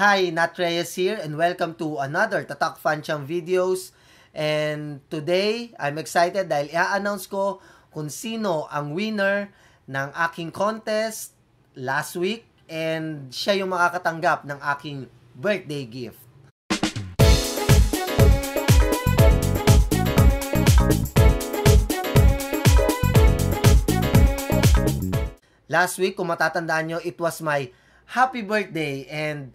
Hi, Nat Reyes here and welcome to another Tatak Fancham videos. And today, I'm excited dahil i-announce ko kung sino ang winner ng aking contest last week and siya yung makakatanggap ng aking birthday gift. Last week, kung matatandaan nyo, it was my happy birthday and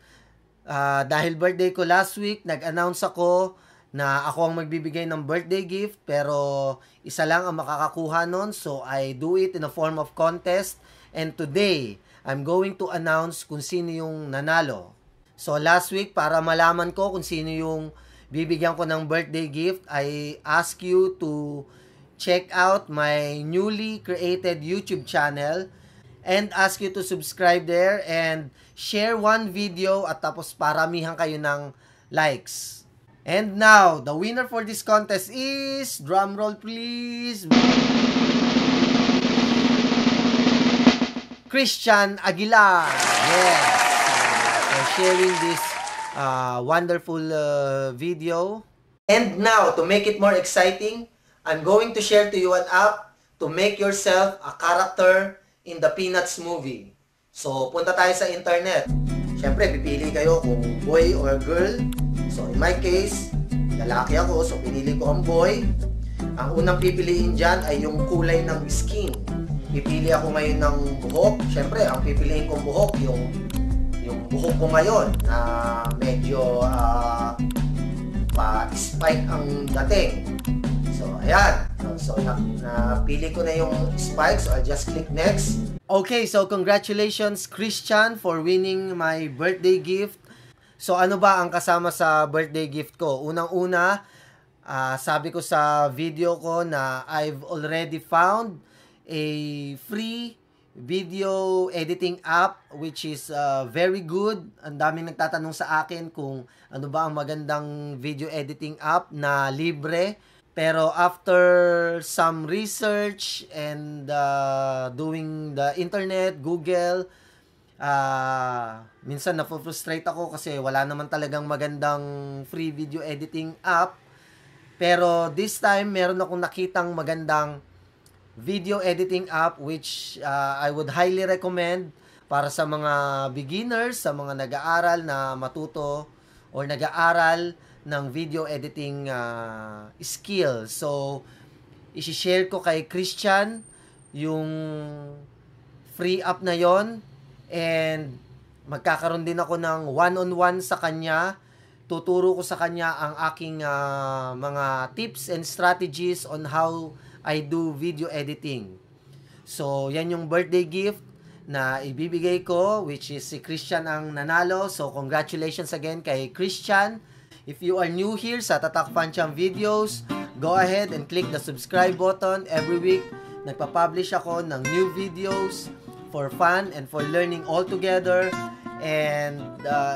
dahil birthday ko last week, nag-announce ako na ako ang magbibigay ng birthday gift pero isa lang ang makakakuha nun, so I do it in a form of contest and today, I'm going to announce kung sino yung nanalo. So last week, para malaman ko kung sino yung bibigyan ko ng birthday gift, I ask you to check out my newly created YouTube channel and ask you to subscribe there and share one video at tapos paramihan kayo ng likes. And now, the winner for this contest is, drum roll please, Christian Aguilar. Yes. For sharing this wonderful video. And now, to make it more exciting, I'm going to share to you an app to make yourself a character in the Peanuts movie. So, punta tayo sa internet. Siyempre, pipili kayo kung boy or girl. So, in my case, lalaki ako. So, pinili ko ang boy. Ang unang pipiliin dyan ay yung kulay ng skin. Pipili ako ngayon ng buhok. Siyempre, ang pipiliin kong buhok, yung buhok ko ngayon na medyo pa-spike ang dating. So, ayan. So, napili ko na yung spike. So, I'll just click next. Okay, so congratulations Christian for winning my birthday gift. So, ano ba ang kasama sa birthday gift ko? Unang-una, sabi ko sa video ko na I've already found a free video editing app which is very good. Ang daming nagtatanong sa akin kung ano ba ang magandang video editing app na libre. Pero after some research and doing the internet, Google, minsan na-frustrate ako kasi wala naman talagang magandang free video editing app. Pero this time, meron akong nakitang magandang video editing app which I would highly recommend para sa mga beginners, sa mga nag-aaral na matuto or nag-aaral ng video editing skill. So, isi-share ko kay Christian yung free app na yon and magkakaroon din ako ng one-on-one sa kanya. Tuturo ko sa kanya ang aking mga tips and strategies on how I do video editing. So, yan yung birthday gift na ibibigay ko, which is si Christian ang nanalo. So, congratulations again kay Christian. If you are new here sa Tatak Fancham videos, go ahead and click the subscribe button. Every week, nagpa-publish ako ng new videos for fun and for learning all together. And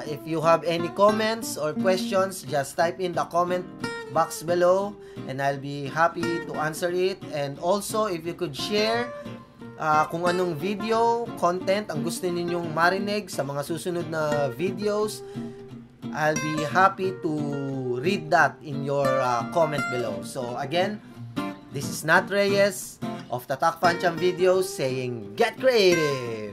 if you have any comments or questions, just type in the comment box below and I'll be happy to answer it. And also, if you could share kung anong video, content ang gusto ninyong marinig sa mga susunod na videos, I'll be happy to read that in your comment below. So again, this is Nat Reyes of Tatak Fancham Videos saying, get creative!